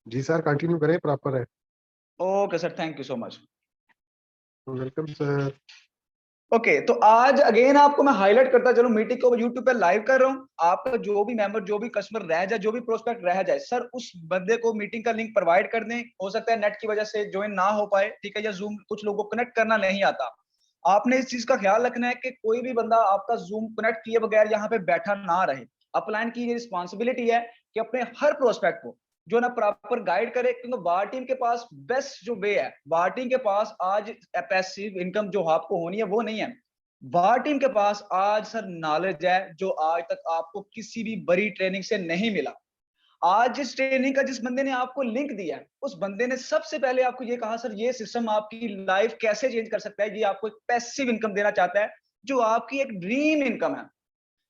जी sir, continue करें, proper है। Okay sir, thank you so much. Welcome sir. Okay, तो आज अगेन आपको मैं हाईलाइट करता चलूं, मीटिंग को यूट्यूब पे लाइव कर रहा हूं। आपका जो भी मेंबर, जो भी कस्टमर रह जाए, जो भी प्रोस्पेक्ट रह जाए, सर उस बंदे को मीटिंग का लिंक प्रोवाइड कर दें। हो सकता है नेट की वजह से ज्वाइन ना हो पाए, ठीक है, या जूम कुछ लोगों को कनेक्ट करना नहीं आता। आपने इस चीज का ख्याल रखना है कि कोई भी बंदा आपका जूम कनेक्ट किए बगैर यहाँ पे बैठा ना रहे। अपलाइन की ये रिस्पॉन्सिबिलिटी है कि अपने हर प्रोस्पेक्ट को जो ना प्रॉपर गाइड करे, क्योंकि वार टीम के पास बेस्ट जो वे है, वार टीम के पास आज पैसिव इनकम जो आपको होनी है वो नहीं है। वार टीम के पास आज सर नॉलेज है जो आज तक आपको किसी भी बड़ी ट्रेनिंग से नहीं मिला। आज जिस ट्रेनिंग का जिस बंदे ने आपको लिंक दिया है, उस बंदे ने सबसे पहले आपको ये कहा, सर ये सिस्टम आपकी लाइफ कैसे चेंज कर सकता है। ये आपको एक पैसिव इनकम देना चाहता है, जो आपकी एक ड्रीम इनकम है।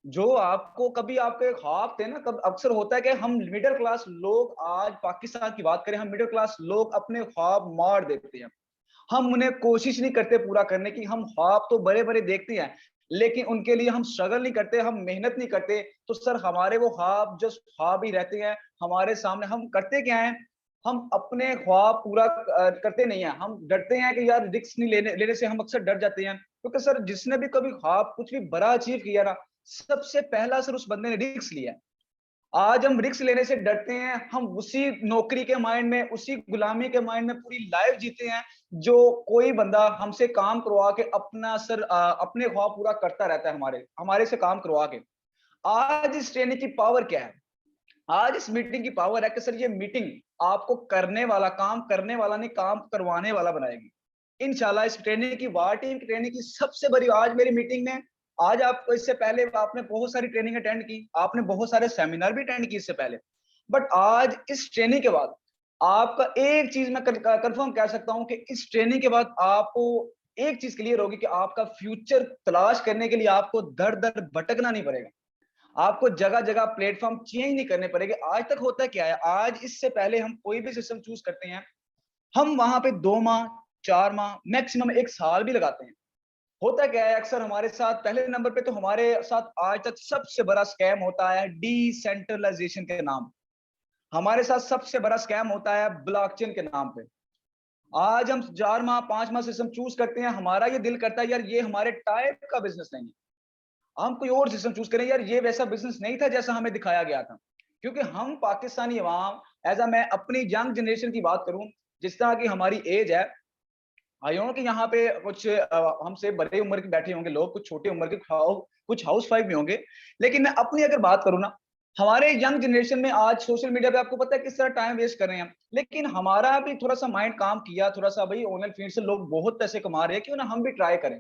जो आपको कभी आपके ख्वाब थे ना, कब अक्सर होता है कि हम मिडिल क्लास लोग, आज पाकिस्तान की बात करें, हम मिडिल क्लास लोग अपने ख्वाब मार देते हैं। हम उन्हें कोशिश नहीं करते पूरा करने की। हम ख्वाब तो बड़े बड़े देखते हैं, लेकिन उनके लिए हम स्ट्रगल नहीं करते, हम मेहनत नहीं करते। तो सर हमारे वो ख्वाब जस्ट ख्वाब ही रहते हैं हमारे सामने। हम करते क्या है, हम अपने ख्वाब पूरा करते नहीं है। हम डरते हैं कि यार रिस्क नहीं लेने से हम अक्सर डर जाते हैं, क्योंकि सर जिसने भी कभी ख्वाब कुछ भी बड़ा अचीव किया ना, सबसे पहला सर उस बंदे ने रिस्क लिया है। आज हम रिस्क लेने से डरते हैं, हम उसी नौकरी के माइंड में, उसी गुलामी के माइंड में पूरी लाइफ जीते हैं, जो कोई बंदा हमसे काम करवा के अपना सर अपने ख्वाब पूरा करता रहता है, हमारे हमारे से काम करवा के। आज इस ट्रेनिंग की पावर क्या है, आज इस मीटिंग की पावर है कि सर ये मीटिंग आपको करने वाला, काम करने वाला नहीं, काम करवाने वाला बनाएगी इंशाल्लाह। इस ट्रेनिंग की, वार टीम की ट्रेनिंग की सबसे बड़ी आज मेरी मीटिंग में, आज आपको इससे पहले आपने बहुत सारी ट्रेनिंग अटेंड की, आपने बहुत सारे सेमिनार भी अटेंड की इससे पहले, बट आज इस ट्रेनिंग के बाद आपका एक चीज मैं कंफर्म कह सकता हूं कि इस ट्रेनिंग के बाद आपको एक चीज क्लियर होगी कि आपका फ्यूचर तलाश करने के लिए आपको दर दर भटकना नहीं पड़ेगा। आपको जगह जगह प्लेटफॉर्म चेंज नहीं करने पड़ेंगे। आज तक होता क्या है, आज इससे पहले हम कोई भी सिस्टम चूज करते हैं, हम वहां पे 2 माह, 4 माह, मैक्सिमम 1 साल भी लगाते हैं। होता क्या है अक्सर हमारे साथ, पहले नंबर पे तो हमारे साथ आज तक सबसे बड़ा स्कैम होता है डिसेंट्रलाइजेशन के नाम। हमारे साथ सबसे बड़ा स्कैम होता है ब्लॉकचेन के नाम पे। आज हम 4 माह, 5 माह सिस्टम चूज करते हैं, हमारा ये दिल करता है यार ये हमारे टाइप का बिजनेस नहीं है, हम कोई और सिस्टम चूज करें, यार ये वैसा बिजनेस नहीं था जैसा हमें दिखाया गया था। क्योंकि हम पाकिस्तानी अवाम, एज मैं अपनी यंग जनरेशन की बात करूं, जिस तरह की हमारी एज है, आई नो कि यहाँ पे कुछ हमसे बड़े उम्र के बैठे होंगे लोग, कुछ छोटे उम्र के कुछ हाउस वाइफ भी होंगे, लेकिन मैं अपनी अगर बात करूँ ना, हमारे यंग जनरेशन में आज सोशल मीडिया पे आपको पता है किस तरह टाइम वेस्ट कर रहे हैं। लेकिन हमारा भी थोड़ा सा माइंड काम किया, थोड़ा सा भाई ऑनलाइन फील्ड से लोग बहुत पैसे कमा रहे हैं, क्यों ना हम भी ट्राई करें।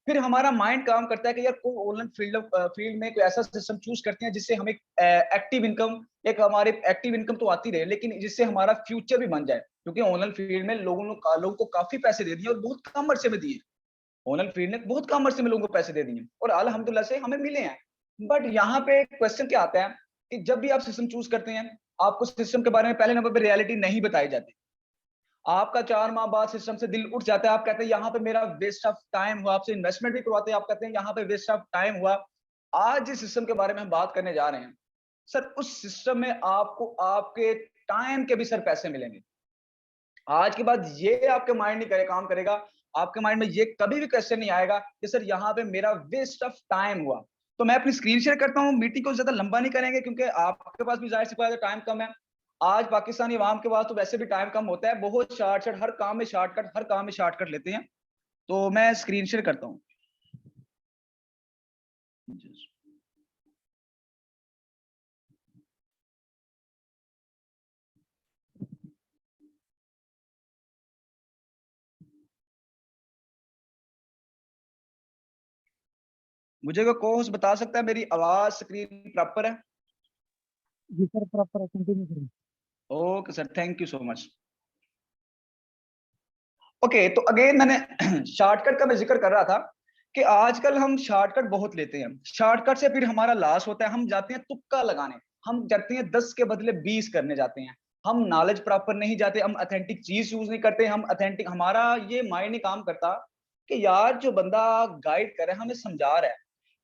फिर हमारा माइंड काम करता है कि यार कोई ऑनलाइन फील्ड में कोई ऐसा सिस्टम चूज करते हैं जिससे हमें एक्टिव इनकम, एक हमारे एक्टिव इनकम तो आती रहे, लेकिन जिससे हमारा फ्यूचर भी बन जाए। क्योंकि ऑनलाइन फील्ड में लोगों को काफी पैसे दे दिए और बहुत कम अरसे में दिए। ऑनलाइन फील्ड ने बहुत कम अरसे में लोगों को पैसे दे दिए और अल्हम्दुलिल्लाह से हमें मिले हैं। बट यहाँ पे क्वेश्चन क्या आता है कि जब भी आप सिस्टम चूज करते हैं, आपको सिस्टम के बारे में पहले नंबर पर रियलिटी नहीं बताई जाती। आपका 4 माह बाद सिस्टम से दिल उठ जाता है, आप कहते हैं यहाँ पे मेरा वेस्ट ऑफ टाइम हुआ। आपसे इन्वेस्टमेंट भी करवाते हैं, आप कहते हैं यहाँ पे वेस्ट ऑफ टाइम हुआ। आज जिस सिस्टम के बारे में हम बात करने जा रहे हैं, सर उस सिस्टम में आपको आपके टाइम के भी सर पैसे मिलेंगे। आज के बाद ये आपके माइंड नहीं करे काम करेगा, आपके माइंड में ये कभी भी क्वेश्चन नहीं आएगा कि सर यहाँ पे मेरा वेस्ट ऑफ टाइम हुआ। तो मैं अपनी स्क्रीन शेयर करता हूँ, मीटिंग को ज्यादा लंबा नहीं करेंगे क्योंकि आपके पास भी जाहिर सी बात है टाइम कम है। आज पाकिस्तानी अवाम के पास तो वैसे भी टाइम कम होता है, बहुत शॉर्टकट, हर काम में शॉर्टकट, हर काम में शॉर्टकट लेते हैं। तो मैं स्क्रीन शेयर करता हूँ। मुझे कोई को बता सकता है मेरी आवाज स्क्रीन प्रॉपर है? जी सर, प्रॉपर कंटिन्यू करें। Okay sir, thank you so much. Okay, तो अगेन मैंने शॉर्टकट का मैं जिक्र कर रहा था कि आजकल हम शॉर्टकट बहुत लेते हैं, शॉर्टकट से फिर हमारा लॉस होता है। हम जाते हैं तुक्का लगाने, हम जाते हैं 10 के बदले 20 करने जाते हैं। हम नॉलेज प्रॉपर नहीं जाते, हम अथेंटिक चीज यूज नहीं करते, हम अथेंटिक, हमारा ये माइंड नहीं काम करता कि यार जो बंदा गाइड कर रहा है, हमें समझा रहा है,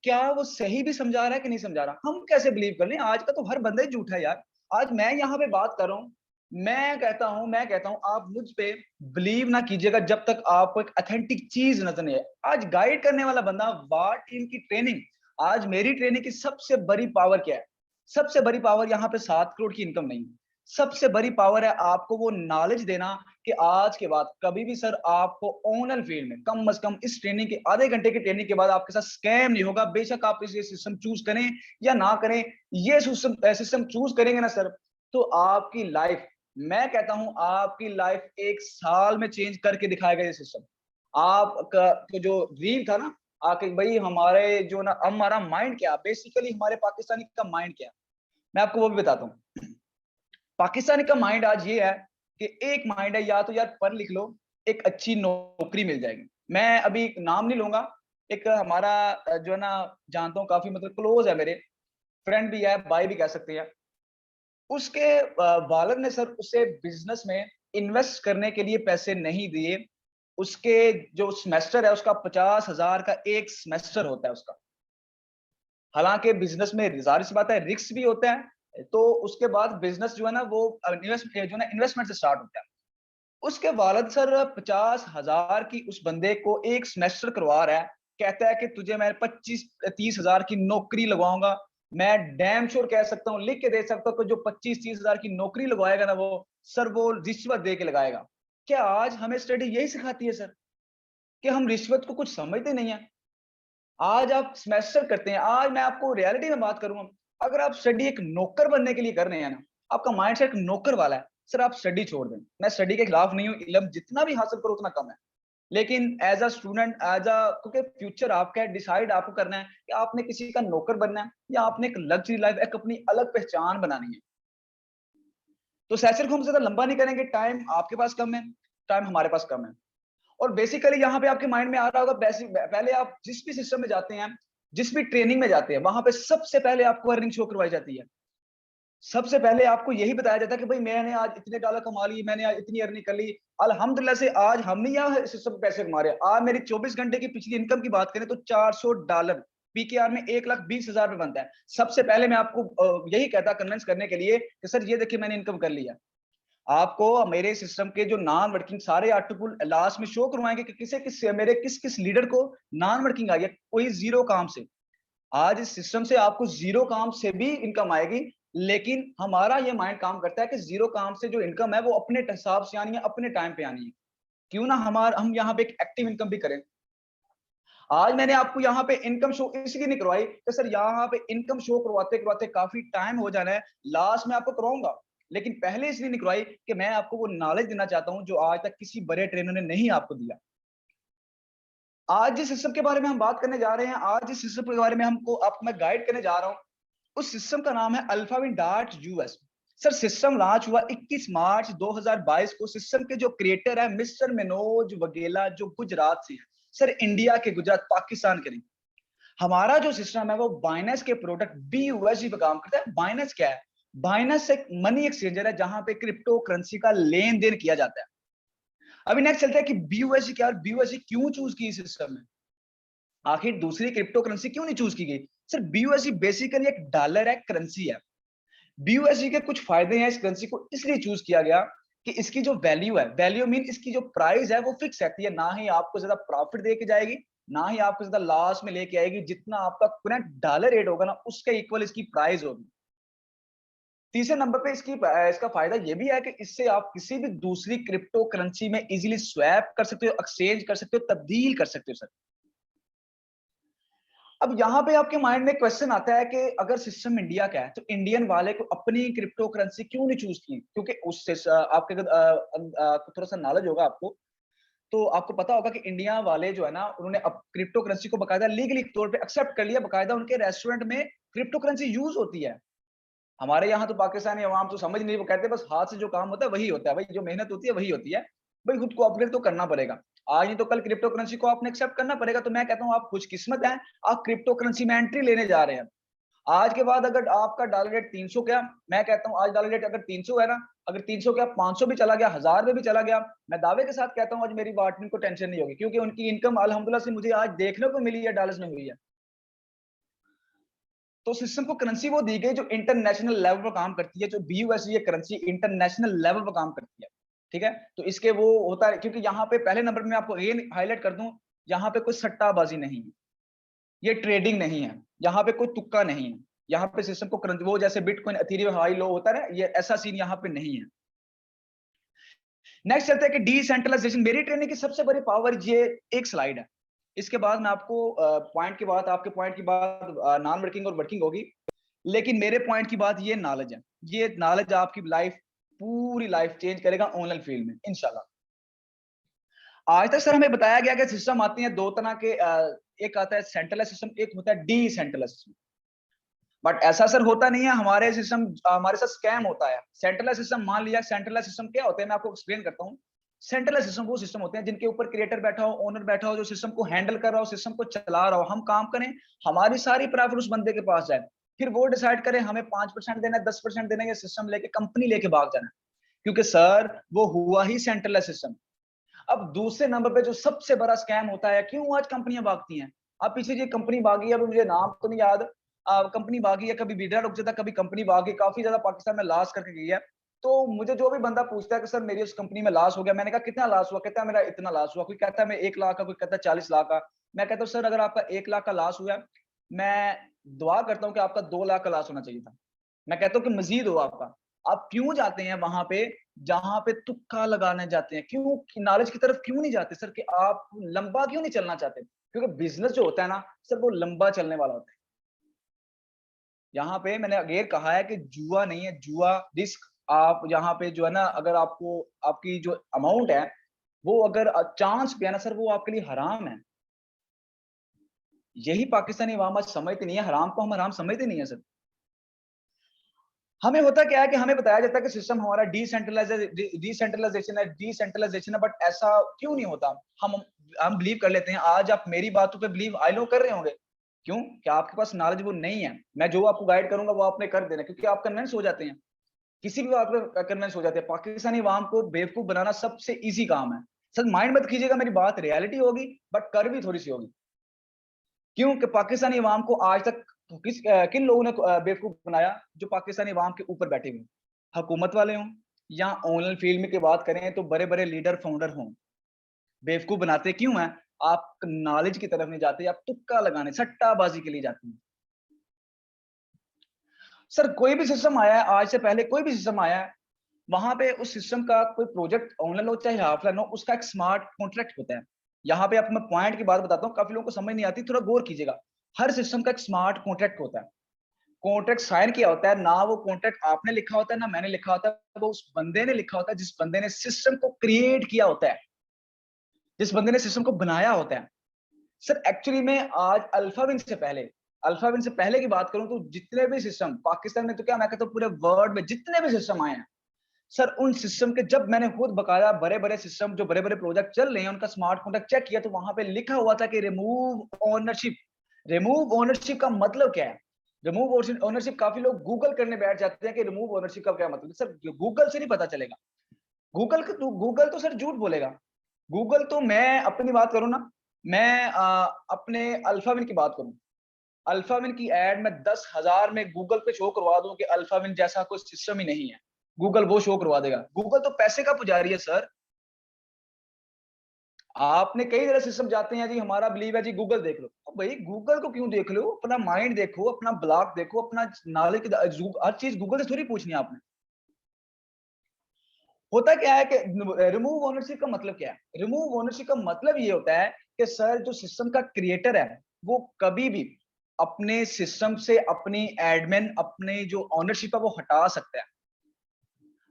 क्या वो सही भी समझा रहा है कि नहीं समझा रहा। हम कैसे बिलीव कर लें, आज का तो हर बंदा ही झूठा है यार। आज मैं यहाँ पे बात कर रहा हूँ, मैं कहता हूं आप मुझ पे बिलीव ना कीजिएगा जब तक आपको एक ऑथेंटिक चीज नजर नहीं आए। आज गाइड करने वाला बंदा वार टीम की ट्रेनिंग, आज मेरी ट्रेनिंग की सबसे बड़ी पावर क्या है? सबसे बड़ी पावर यहाँ पे 7 करोड़ की इनकम नहीं, सबसे बड़ी पावर है आपको वो नॉलेज देना कि आज के बाद कभी भी सर आपको ऑनलाइन फील्ड में कम से कम इस ट्रेनिंग के आधे घंटे की ट्रेनिंग के बाद आपके साथ स्कैम नहीं होगा। बेशक आप इस सिस्टम चूज करें या ना करें, ये सिस्टम चूज करेंगे ना सर, तो आपकी लाइफ, मैं कहता हूं आपकी लाइफ 1 साल में चेंज करके दिखाएगा ये सिस्टम। आपका तो जो ड्रीम था ना आके भाई हमारे जो ना हमारा माइंड क्या, बेसिकली हमारे पाकिस्तानी का माइंड क्या, मैं आपको वो भी बताता हूँ। पाकिस्तानी का माइंड आज ये है कि एक माइंड है या तो यार पढ़ लिख लो, एक अच्छी नौकरी मिल जाएगी। मैं अभी नाम नहीं लूंगा, एक हमारा जो है ना जानता हूँ काफी मतलब क्लोज है, मेरे फ्रेंड भी है, भाई भी कह सकते हैं। उसके वालिद ने सर उसे बिजनेस में इन्वेस्ट करने के लिए पैसे नहीं दिए। उसके जो सेमेस्टर है उसका 50,000 का एक सेमेस्टर होता है उसका। हालांकि बिजनेस में जाहिर सी बात है रिस्क भी होता है, तो उसके बाद बिजनेस जो है ना वो इन्वेस्टमेंट से स्टार्ट होता है। उसके वालिद सर 50,000 की उस बंदे को एक सेमेस्टर करवा रहा है, कहता है कि तुझे मैं 25-30,000 की नौकरी लगवाऊंगा। मैं डैम श्योर कह सकता हूँ, लिख के दे सकता हूँ कि जो 25-30,000 की नौकरी लगवाएगा ना वो सर वो रिश्वत दे के लगाएगा। क्या आज हमें स्टडी यही सिखाती है सर कि हम रिश्वत को कुछ समझते नहीं है? आज आप सेमेस्टर करते हैं, आज मैं आपको रियलिटी में बात करूंगा, अगर आप स्टडी एक नौकर बनने के लिए कर रहे हैं ना, आपका माइंडसेट नौकर वाला है, सर आप स्टडी छोड़ दें। मैं स्टडी के खिलाफ नहीं हूँ, इल्म जितना भी हासिल करो उतना कम है, लेकिन एज अ स्टूडेंट क्योंकि फ्यूचर आपका है, डिसाइड आपको करना है कि आपने किसी का नौकर बनना है या आपने एक लग्जरी लाइफ, एक अपनी अलग पहचान बनानी है। तो सेशन को हम ज्यादा लंबा नहीं करेंगे, टाइम आपके पास कम है, टाइम हमारे पास कम है। और बेसिकली यहाँ पे आपके माइंड में आ रहा होगा, पहले आप जिस भी सिस्टम में जाते हैं, जिस भी ट्रेनिंग में जाते हैं, वहां पे सबसे पहले आपको अर्निंग शो करवाई जाती है। सबसे पहले आपको यही बताया जाता है कि भाई मैंने आज इतने डॉलर कमा लिए, मैंने आज इतनी अर्निंग कर ली, अल्हम्दुलिल्लाह से आज हमने यहाँ सिस्टम पे पैसे कमा रहे हैं। आज मेरी 24 घंटे की पिछली इनकम की बात करें तो $400 पीकेआर में 1,20,000 रुपए बनता है। सबसे पहले मैं आपको यही कहता कन्विंस करने के लिए कि सर ये देखिए मैंने इनकम कर लिया। आपको मेरे सिस्टम के जो नॉन वर्किंग सारे आर्टिकल लास्ट में शो करवाएंगे कि मेरे किस किस लीडर को नॉन वर्किंग आई है, कोई जीरो काम से। आज इस सिस्टम से आपको जीरो काम से भी इनकम आएगी, लेकिन हमारा ये माइंड काम करता है कि जीरो काम से जो इनकम है वो अपने हिसाब से आनी है, अपने टाइम पे आनी है। क्यों ना हम यहाँ पे एक एक्टिव इनकम भी करें। आज मैंने आपको यहाँ पे इनकम शो इसलिए नहीं करवाई कि सर यहाँ पे इनकम शो करवाते करवाते काफी टाइम हो जाना है, लास्ट में आपको करवाऊंगा, लेकिन पहले इसलिए नहीं करवाई कि मैं आपको वो नॉलेज देना चाहता हूँ जो आज तक किसी बड़े ट्रेनर ने नहीं आपको दिया। आज जिस सिस्टम के बारे में हम बात करने जा रहे हैं, आज जिस सिस्टम के बारे में आपको मैं गाइड करने जा रहा हूँ, उस सिस्टम का नाम है Alphawin dot US. Sir system launch हुआ 21 मार्च 2022 को। सिस्टम के जो क्रिएटर है मिस्टर मनोज वगेला, जो गुजरात से है। सर इंडिया के, गुजरात पाकिस्तान के नहीं। हमारा जो सिस्टम है वो बाइनेंस के प्रोडक्ट BUSD पे काम करता है। बाइनेंस क्या है? बाइनेंस एक मनी एक्सचेंजर है जहां पे क्रिप्टो करेंसी का लेन देन किया जाता है। अभी नेक्स्ट चलता है कि BUSD क्या, BUSD क्यों चूज की सिस्टम में, आखिर दूसरी क्रिप्टो करेंसी क्यों नहीं चूज की गई? सर BUSD बेसिकली एक डॉलर है, करेंसी है। BUSD के कुछ फायदे हैं, इस करेंसी को इसलिए चूज किया गया कि इसकी जो वैल्यू है, वैल्यू मीन इसकी जो प्राइस है वो फिक्स रहती है, ना ही आपको ज्यादा प्रॉफिट दे के जाएगी, ना ही आपको ज्यादा लॉस में लेके आएगी। जितना आपका करंट डॉलर रेट होगा ना उसके इक्वल इसकी प्राइस होगी। तीसरे नंबर पे इसका फायदा ये भी है कि इससे आप किसी भी दूसरी क्रिप्टो करेंसी में इजीली स्वैप कर सकते हो, एक्सचेंज कर सकते हो, तब्दील कर सकते हो सर। अब यहाँ पे आपके माइंड में क्वेश्चन आता है कि अगर सिस्टम इंडिया का है तो इंडियन वाले को अपनी क्रिप्टो करेंसी क्यों नहीं चूज की? क्योंकि उससे आपके थोड़ा सा नॉलेज होगा आपको, तो आपको पता होगा कि इंडिया वाले जो है ना उन्होंने अब क्रिप्टो करेंसी को बकायदा लीगली तौर पे एक्सेप्ट कर लिया, बकायदा उनके रेस्टोरेंट में क्रिप्टो करेंसी यूज होती है। हमारे यहाँ तो पाकिस्तानी अवाम तो समझ नहीं, वो कहते हैं बस हाथ से जो काम होता है वही होता है, भाई जो मेहनत होती है वही होती है, भाई खुद को अपग्रेड तो करना पड़ेगा। आज नहीं तो कल क्रिप्टो करेंसी को आपने एक्सेप्ट करना पड़ेगा। तो मैं कहता हूँ आप खुशकिस्मत हैं, आप क्रिप्टो करेंसी में एंट्री लेने जा रहे हैं। आज के बाद अगर आपका डॉलर रेट 300 क्या, मैं कहता हूँ आज डॉलर रेट अगर 300 है ना, अगर 300 क्या 500 भी चला गया, 1000 में भी चला गया, मैं दावे के साथ कहता हूँ आज मेरी वार्डन को टेंशन नहीं होगी, क्योंकि उनकी इनकम अल्हम्दुलिल्लाह से मुझे आज देखने को मिली है, डॉलर्स में हुई है। तो सिस्टम को करेंसी वो दी गई जो इंटरनेशनल लेवल पर काम करती है, जो BUSD ये करेंसी इंटरनेशनल लेवल पर काम करती है, ठीक है। तो इसके वो होता है, क्योंकि यहाँ पे पहले नंबर में आपको ये हाईलाइट कर दूं, यहाँ पे कोई सट्टाबाजी नहीं है, ये ट्रेडिंग नहीं है, यहाँ पे कोई तुक्का नहीं है, यहाँ पे सिस्टम को करेंसी वो जैसे बिटकॉइन इथेरियम हाई लो होता है ना, ये ऐसा सीन यहाँ पे नहीं है। नेक्स्ट चलते हैं कि डिसेंट्रलाइजेशन। मेरी ट्रेनिंग की सबसे बड़ी पावर ये एक स्लाइड है, इसके बाद मैं आपको पॉइंट की बात, आपके पॉइंट की बात नॉन वर्किंग और वर्किंग होगी, लेकिन मेरे पॉइंट की बात ये नॉलेज है, ये नॉलेज आपकी लाइफ, पूरी लाइफ चेंज करेगा ऑनलाइन फील्ड में इंशाल्लाह। आज तक सर हमें बताया गया कि सिस्टम आती हैं दो तरह के, एक आता है सेंट्रलाइज सिस्टम, एक होता है डिसेंट्रलाइज सिस्टम। बट ऐसा सर होता नहीं है, हमारे सिस्टम, हमारे साथ स्कैम होता है। सेंट्रलाइज सिस्टम, मान लिया सेंट्रलाइज सिस्टम क्या होते हैं, मैं आपको एक्सप्लेन करता हूँ। सेंट्रलाइज सिस्टम वो सिस्टम होते हैं जिनके ऊपर क्रिएटर बैठा हो, ओनर बैठा हो, जो सिस्टम को हैंडल कर रहा हो, सिस्टम को चला रहा हो, हम काम करें, हमारी सारी प्रॉफिट उस बंदे के पास जाए, फिर वो डिसाइड करे हमें 5% देना है, 10% देना है, सिस्टम लेके कंपनी लेके भाग जाना है, क्योंकि सर वो हुआ ही सेंट्रलाइज सिस्टम। अब दूसरे नंबर पे जो सबसे बड़ा स्कैम होता है, क्यों आज कंपनियां भागती हैं, अब पीछे ये कंपनी भागी, अब मुझे नाम तो नहीं याद, कंपनी भागी है, कभी वीडियो रुक जाता, कभी कंपनी भागी, काफी ज्यादा पाकिस्तान में लॉस करके गई है। तो मुझे जो भी बंदा पूछता है कि सर मेरी उस कंपनी में लॉस हो गया, मैंने कहा कितना लॉस हुआ, कहता है मेरा इतना लॉस हुआ, कोई कहता है मैं 1 लाख का, कोई कहता है 40 लाख का। मैं कहता हूँ सर अगर आपका 1 लाख का लॉस हुआ, मैं दुआ करता हूँ कि आपका 2 लाख का लॉस होना चाहिए था, मैं कहता हूँ कि मजीद हो आपका। आप क्यों जाते हैं वहां पे जहां पे तुक्का लगाने जाते हैं, क्यों नॉलेज की तरफ क्यों नहीं जाते सर, कि आप लंबा क्यों नहीं चलना चाहते, क्योंकि बिजनेस जो होता है ना सर वो लंबा चलने वाला होता है। यहाँ पे मैंने अगेन कहा है कि जुआ नहीं है, जुआ रिस्क, आप यहाँ पे जो है ना, अगर आपको आपकी जो अमाउंट है वो अगर चांस पे है ना सर, वो आपके लिए हराम है। यही पाकिस्तानी अवाम आज समझते नहीं है, हराम को हम हराम समझते नहीं है सर। हमें होता क्या है कि हमें बताया जाता है कि सिस्टम हमारा डिसेंट्रलाइजेशन है, बट ऐसा क्यों नहीं होता। हम बिलीव कर लेते हैं, आज आप मेरी बातों पे बिलीव आई नो कर रहे होंगे, क्यों, क्या आपके पास नॉलेज वो नहीं है, मैं जो आपको गाइड करूंगा वो आपने कर देना, क्योंकि आप कन्विंस हो जाते हैं, किसी भी बात पे कन्विंस हो जाते हैं। पाकिस्तानी अवाम को बेवकूफ बनाना सबसे इजी काम है सर, माइंड मत कीजिएगा, मेरी बात रियलिटी होगी बट कर भी थोड़ी सी होगी। क्यों कि पाकिस्तानी अवाम को आज तक किन लोगों ने बेवकूफ बनाया, जो पाकिस्तानी अवाम के ऊपर बैठे हुए, हुकूमत वाले हों या ऑनलाइन फील्ड में की बात करें तो बड़े बड़े लीडर फाउंडर हों, बेवकूफ बनाते क्यों हैं, आप नॉलेज की तरफ नहीं जाते, आप तुक्का लगाने सट्टाबाजी के लिए जाते हैं। सर कोई भी सिस्टम आया है, आज से पहले कोई भी सिस्टम आया है, वहां पे उस सिस्टम का कोई प्रोजेक्ट ऑनलाइन हो चाहे ऑफलाइन हो, उसका एक स्मार्ट कॉन्ट्रैक्ट होता है। यहाँ पे आपको मैं पॉइंट की बात बताता हूँ, काफी लोगों को समझ नहीं आती, थोड़ा गौर कीजिएगा। हर सिस्टम का एक स्मार्ट कॉन्ट्रैक्ट होता है, कॉन्ट्रैक्ट साइन किया होता है ना, वो कॉन्ट्रैक्ट आपने लिखा होता है ना मैंने लिखा होता है, वो उस बंदे ने लिखा होता है जिस बंदे ने सिस्टम को क्रिएट किया होता है, जिस बंदे ने सिस्टम को बनाया होता है। सर एक्चुअली में आज अल्फाविन से पहले की बात करूं तो जितने भी सिस्टम पाकिस्तान में, तो क्या मैं कहता हूं पूरे वर्ल्ड में जितने भी सिस्टम आए हैं सर, उन सिस्टम के जब मैंने खुद बकाया बड़े बड़े सिस्टम जो बड़े बड़े प्रोजेक्ट चल रहे हैं उनका स्मार्ट कॉन्ट्रैक्ट चेक किया, तो वहां पे लिखा हुआ था कि रिमूव ओनरशिप। रिमूव ओनरशिप का मतलब क्या है, रिमूव ओनरशिप, काफी लोग गूगल करने बैठ जाते हैं कि रिमूव ओनरशिप का क्या मतलब। सर गूगल से नहीं पता चलेगा, गूगल तो सर झूठ बोलेगा। गूगल तो, मैं अपनी बात करूं ना, मैं अपने अल्फाविन की बात करूं, अल्फाविन की एड में 10,000 में गूगल पे शो करवा दूं कि अल्फाविन जैसा कोई सिस्टम ही नहीं है, गूगल वो शो करवा देगा। गूगल तो पैसे का पुजारी है सर। आपने कई तरह सिस्टम जाते हैं जी, हमारा बिलीव है जी गूगल देख लो, अब भाई गूगल को क्यों देख लो, अपना माइंड देखो, अपना ब्लॉग देखो, अपना नॉलेज, हर चीज गूगल से थोड़ी पूछनी है आपने। होता क्या है कि रिमूव ओनरशिप का मतलब क्या है, रिमूव ओनरशिप का मतलब ये होता है कि सर जो सिस्टम का क्रिएटर है वो कभी भी अपने सिस्टम से अपनी एडमिन, अपने जो ओनरशिप है वो हटा सकता है।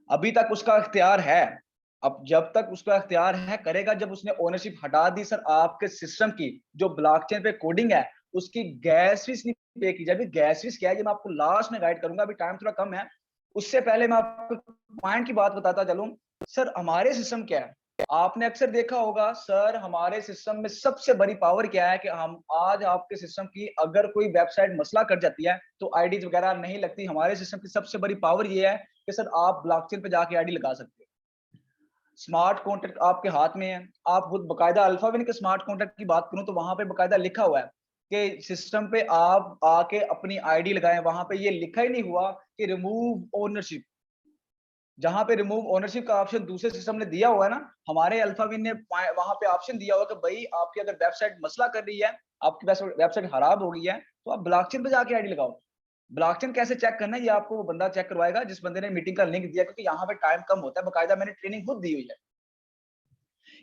अभी तक उसका इख्तियार है, अब जब तक उसका इख्तियार है करेगा, जब उसने ओनरशिप हटा दी सर आपके सिस्टम की, जो ब्लॉकचेन पे कोडिंग है उसकी गैस फीस नहीं पे की जाएगी। गैस फीस क्या है ये मैं आपको लास्ट में गाइड करूंगा, अभी टाइम थोड़ा कम है। उससे पहले मैं आपको पॉइंट की बात बताता चलूं। सर हमारे सिस्टम क्या है, आपने अक्सर देखा होगा सर, हमारे सिस्टम में सबसे बड़ी पावर क्या है कि हम आज आपके सिस्टम की अगर कोई वेबसाइट मसला कर जाती है तो आईडी वगैरह नहीं लगती। हमारे सिस्टम की सबसे बड़ी पावर ये है कि सर आप ब्लॉकचेन पे जाके आईडी लगा सकते हो, स्मार्ट कॉन्ट्रैक्ट आपके हाथ में है। आप खुद बकायदा अल्फाविन के स्मार्ट कॉन्ट्रैक्ट की बात करूं तो वहां पे बकायदा लिखा हुआ है कि सिस्टम पे आप आके अपनी आईडी लगाएं, वहां पे ये लिखा ही नहीं हुआ कि रिमूव ओनरशिप। जहां पे रिमूव ओनरशिप का ऑप्शन दूसरे सिस्टम ने दिया हुआ है ना, हमारे अल्फाविन ने वहां पे ऑप्शन दिया हुआ कि भाई आपकी अगर वेबसाइट मसला कर रही है, आपकी वेबसाइट खराब हो गई है, तो आप ब्लॉकचेन पे जाके आईडी लगाओ। ब्लॉकचेन कैसे चेक करना है ये आपको वो बंदा चेक करवाएगा जिस बंदे ने मीटिंग का लिंक दिया, क्योंकि यहाँ पे टाइम कम होता है, बकायदा मैंने ट्रेनिंग खुद दी हुई है।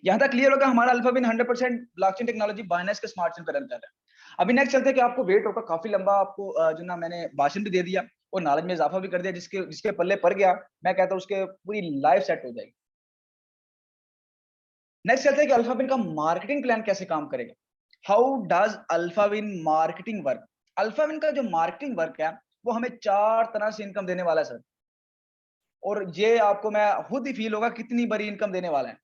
यहाँ तक क्लियर होगा, हमारा अल्फाविन 100% ब्लॉकचेन टेक्नोलॉजी बाइनेंस के स्मार्ट चेन पर रन कर रहा है। अभी नेक्स्ट चलते हैं कि आपको वेट होगा काफी लंबा, आपको जो ना मैंने भाषण भी दे दिया और नॉलेज में इजाफा भी कर दिया, जिसके जिसके पल्ले पड़ गया मैं कहता हूँ उसके पूरी लाइफ सेट हो जाएगी। नेक्स्ट चलते हैं कि अल्फाविन का मार्केटिंग प्लान कैसे काम करेगा। How does Alphawin marketing work. Alphawin का जो मार्केटिंग वर्क है वो हमें 4 तरह से इनकम देने वाला है सर, और ये आपको मैं खुद ही फील होगा कितनी बड़ी इनकम देने वाला है।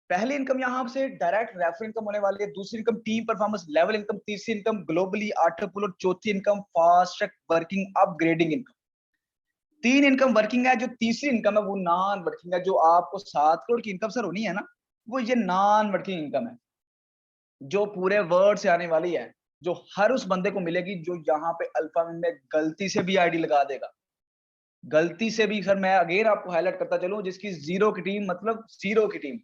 पहली इनकम यहाँ से डायरेक्ट रेफर इनकम होने वाली है, दूसरी income team performance level income, तीसरी इनकम ग्लोबली आर्टिकल, और चौथी income fast track working upgrading income. 3 income working है, जो तीसरी इनकम है वो नॉन वर्किंग है। जो आपको 7 करोड़ की इनकम सर होनी है ना, वो ये नॉन वर्किंग इनकम है, जो पूरे वर्ल्ड से आने वाली है, जो हर उस बंदे को मिलेगी जो यहाँ पे अल्फाविन में गलती से भी आईडी लगा देगा। गलती से भी सर, मैं अगेन आपको हाईलाइट करता चलूं, जिसकी जीरो की टीम मतलब जीरो की टीम।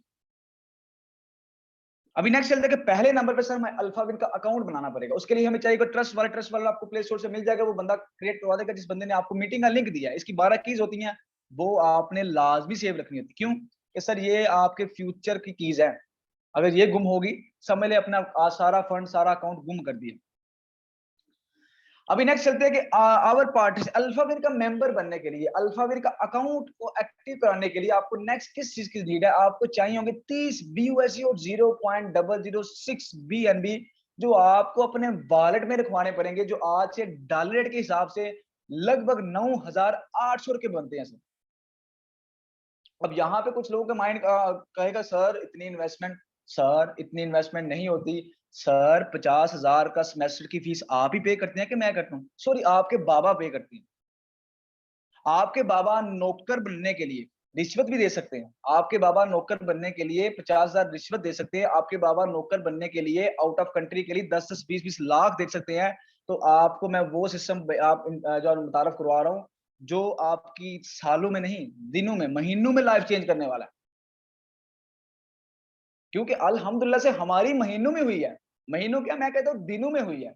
अभी नेक्स्ट चलते हैं कि पहले नंबर पे सर मैं अल्फाविन का अकाउंट बनाना पड़ेगा। उसके लिए हमें चाहिए ट्रस्ट वाला आपको प्ले स्टोर से मिल जाएगा, वो बंदा क्रिएट करवा देगा जिस बंदे ने आपको मीटिंग का लिंक दिया है। इसकी 12 कीज होती हैं, वो आपने लाजमी सेव रखनी होती है। क्यों कि सर ये आपके फ्यूचर की कीज है, अगर ये गुम होगी समझ ले अपना सारा फंड सारा अकाउंट गुम कर दिया। अभी नेक्स्ट चलते हैं कि आवर पार्टी अल्फाविन का मेंबर बनने के लिए, अल्फाविन का अकाउंट को एक्टिव कराने के लिए आपको नेक्स्ट किस चीज की नीड है। आपको चाहिए होंगे 30 BUSD और 0.006 BNB, जो आपको अपने वॉलेट में रखवाने पड़ेंगे, जो आज से डॉलर रेट के हिसाब से लगभग 9,800 रुपए बनते हैं सर। अब यहाँ पे कुछ लोगों का माइंड कहेगा सर इतनी इन्वेस्टमेंट नहीं होती सर। 50,000 का सेमेस्टर की फीस आप ही पे करते हैं कि मैं करता हूँ? सॉरी, आपके बाबा पे करते हैं। आपके बाबा नौकर बनने के लिए रिश्वत भी दे सकते हैं। आपके बाबा नौकर बनने के लिए 50,000 रिश्वत दे सकते हैं। आपके बाबा नौकर बनने के लिए आउट ऑफ कंट्री के लिए 10-10, 20-20 लाख दे सकते हैं। तो आपको मैं वो सिस्टम आप जो मुतारफ करवा रहा हूँ, जो आपकी सालों में नहीं, दिनों में, महीनों में लाइफ चेंज करने वाला है। क्योंकि अल्हम्दुलिल्लाह से हमारी महीनों में हुई है। महीनों क्या, मैं कहता हूँ दिनों में हुई है।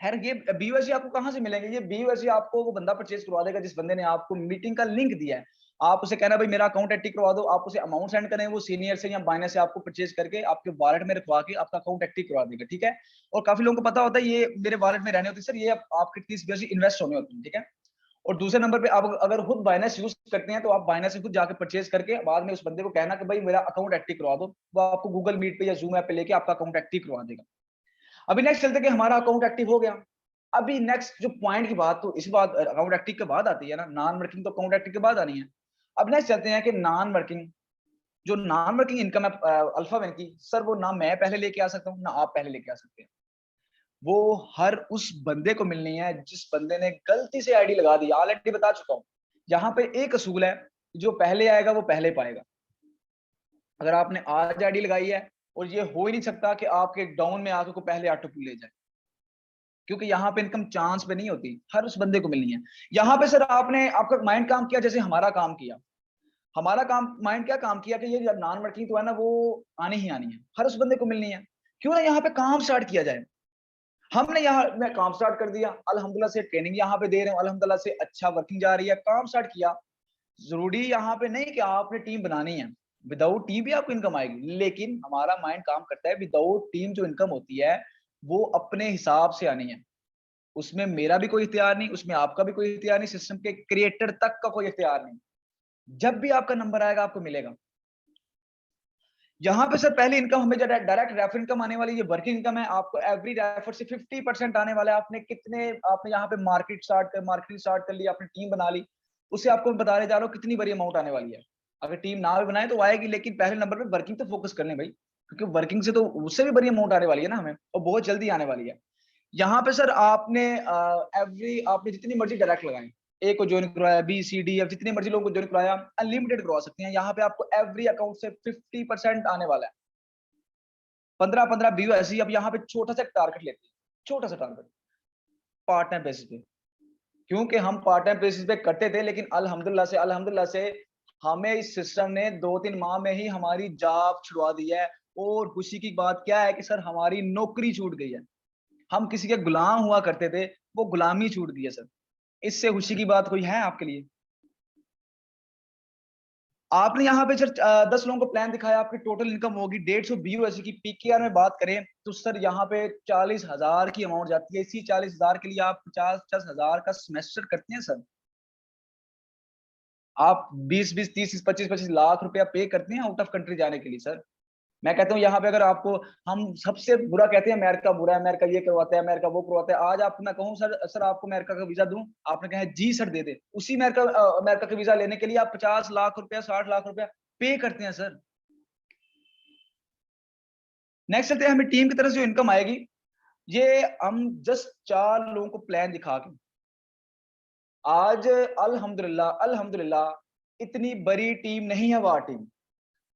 खैर ये BUSD आपको कहां से मिलेंगे? ये BUSD आपको वो बंदा परचेज करवा देगा जिस बंदे ने आपको मीटिंग का लिंक दिया है। आप उसे कहना भाई मेरा अकाउंट एक्टिव करवा दो, आप उसे अमाउंट सेंड करें, वो सीनियर से या बाइनेंस से आपको परचेज करके आपके वॉलेट में रखवा के आपका अकाउंट एक्टिव करवा देगा। ठीक है, और काफी लोगों को पता होता है ये मेरे वॉलेट में रहने होती है सर, ये आपके 30 BUSD इन्वेस्ट होने होती है। ठीक है, और दूसरे नंबर पे आप अगर खुद बाइनेंस यूज करते हैं तो आप बाइनेंस से खुद जाकर परचेज करके बाद में उस बंदे को कहना कि भाई मेरा अकाउंट एक्टिव करवा दो, वो आपको गूगल मीट पे या जूम ऐप पे लेके आपका अकाउंट एक्टिव करवा देगा। अभी नेक्स्ट चलते कि हमारा अकाउंट एक्टिव हो गया। अभी नेक्स्ट जो पॉइंट की बात, तो इस बात अकाउंट एक्टिव के बाद आती है ना, नॉन वर्किंग तो अकाउंट एक्टिव के बाद आनी है। अब नेक्स्ट चलते हैं कि नॉन वर्किंग, जो नॉन वर्किंग इनकम है अल्फाविन की, सर वो ना मैं पहले लेके आ सकता हूँ ना आप पहले लेके आ सकते हैं। वो हर उस बंदे को मिलनी है जिस बंदे ने गलती से आईडी लगा दी। ऑलरेडी बता चुका हूँ, यहाँ पे एक असूल है, जो पहले आएगा वो पहले पाएगा। अगर आपने आज आईडी लगाई है, और ये हो ही नहीं सकता कि आपके डाउन में आके को पहले ऑटो ले जाए, क्योंकि यहाँ पे इनकम चांस पे नहीं होती, हर उस बंदे को मिलनी है। यहाँ पे सर आपने आपका माइंड काम किया जैसे हमारा काम किया। हमारा काम माइंड क्या काम किया कि ये नॉन वर्किंग तो है ना, वो आनी ही आनी है, हर उस बंदे को मिलनी है। क्यों ना यहाँ पे काम स्टार्ट किया जाए। हमने यहाँ में काम स्टार्ट कर दिया, अल्हम्दुलिल्लाह से ट्रेनिंग यहाँ पे दे रहे हैं, अल्हम्दुलिल्लाह से अच्छा वर्किंग जा रही है, काम स्टार्ट किया। जरूरी यहाँ पे नहीं कि आपने टीम बनानी है, विदाउट टीम भी आपको इनकम आएगी, लेकिन हमारा माइंड काम करता है विदाउट टीम जो इनकम होती है वो अपने हिसाब से आनी है। उसमें मेरा भी कोई इख्तियार नहीं, उसमें आपका भी कोई इख्तियार नहीं, सिस्टम के क्रिएटर तक का कोई इख्तियार नहीं। जब भी आपका नंबर आएगा आपको मिलेगा। यहाँ पे सर पहली इनकम हमें जो डायरेक्ट रेफर इनकम आने वाली है, वर्किंग इनकम है। आपको एवरी रेफर से 50% आने वाला है। आपने यहाँ पे मार्केटिंग स्टार्ट कर ली, आपने टीम बना ली, उससे आपको मैं बताने जा रहा हूँ कितनी बड़ी अमाउंट आने वाली है। अगर टीम ना भी बनाए तो आएगी, लेकिन पहले नंबर पे वर्किंग तो फोकस कर लें भाई, क्योंकि वर्किंग से तो उससे भी बड़ी अमाउंट आने वाली है ना हमें, और बहुत जल्दी आने वाली है। यहाँ पे सर आपने जितनी मर्जी डायरेक्ट लगाएं, ए को ज्वाइन करवाया, B, C, D, F जितनी मर्जी लोगों को ज्वाइन करवाया, अनलिमिटेड करवा सकते हैं। यहाँ पे आपको एवरी अकाउंट से 50% आने वाला है। 15 BUSD। अब यहाँ पे छोटा सा टारगेट लेते हैं, छोटा सा टारगेट पार्ट टाइम बेसिस पे, क्योंकि हम पार्ट टाइम बेसिस पे करते थे, लेकिन अल्हम्दुलिल्लाह से हमें इस सिस्टम ने 2-3 माह में ही हमारी जॉब छुड़वा दी है। और खुशी की बात क्या है कि सर हमारी नौकरी छूट गई है। हम किसी के गुलाम हुआ करते थे, वो गुलामी छूट गई है सर। इससे खुशी की बात कोई है आपके लिए? आपने यहाँ पे सर 10 लोगों को प्लान दिखाया, आपकी टोटल इनकम होगी 150 BUSD की। PKR में बात करें तो सर यहाँ पे 40,000 की अमाउंट जाती है। इसी 40,000 के लिए आप 50,000 का सेमेस्टर करते हैं सर। आप 20-20, 30-30, 25-25 लाख रुपया पे करते हैं आउट ऑफ कंट्री जाने के लिए सर। मैं कहता हूँ यहाँ पे अगर आपको, हम सबसे बुरा कहते हैं अमेरिका बुरा है, अमेरिका ये करवाता है, अमेरिका वो करवाता है। आज आपको मैं कहूँ सर आपको अमेरिका का वीजा दूं, आपने कहा जी सर दे दे, उसी अमेरिका का वीजा लेने के लिए आप 50 लाख रुपया 60 लाख रुपया पे करते हैं सर। नेक्स्ट चलते हैं, हमें टीम की तरफ से जो इनकम आएगी, ये हम जस्ट 4 लोगों को प्लान दिखा के आज अल्हम्दुलिल्लाह इतनी बड़ी टीम नहीं है वाह टीम,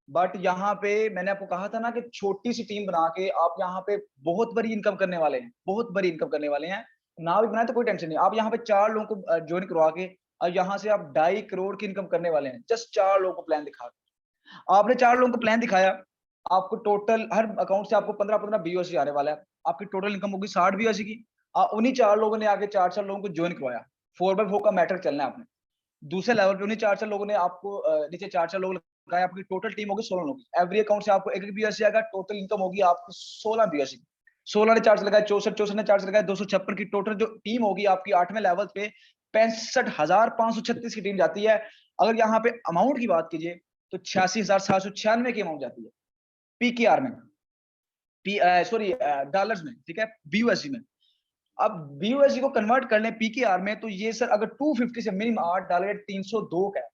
बट यहाँ पे मैंने आपको कहा था ना कि छोटी सी टीम बना के आप यहाँ पे बहुत बड़ी इनकम करने वाले हैं, बहुत बड़ी इनकम करने वाले हैं। ना भी बनाए तो कोई टेंशन नहीं, आप यहाँ पे 4 लोगों को ज्वाइन करवा के और यहाँ से आप 2.5 करोड़ की इनकम करने वाले हैं, जस्ट 4 लोगों को प्लान दिखा के। आपने 4 लोगों को प्लान दिखाया, आपको टोटल हर अकाउंट से आपको 15-15 BUSD आने वाला है। आपकी टोटल इनकम होगी 60 BUSD की। उन्हीं 4 लोगों ने आगे 4-4 लोगों को ज्वाइन करवाया। 4x4 का मैटर चलना है आपने। दूसरे लेवल पे उन्हीं 4-4 लोगों ने आपको नीचे 4-4 लोग लगाए, आपकी टोटल टीम होगी 16 लोग। एवरी अकाउंट से आपको 1-1 BUSD आएगा, टोटल इनकम होगी आपको 16 BUSD। 16 ने 4 से लगाए 64 ने 4 से लगाए 256 की टोटल जो टीम होगी आपकी 8वें लेवल पे 65,536 की टीम जाती है। अगर यहाँ पे अमाउंट की बात कीजिए तो 86,796 की अमाउंट जाती है PKR में, सॉरी डॉलर्स में, ठीक है, BUSD में। अब BUSD को कन्वर्ट कर लें PKR में तो ये सर अगर 250 से मिनिमम $8 302 का है,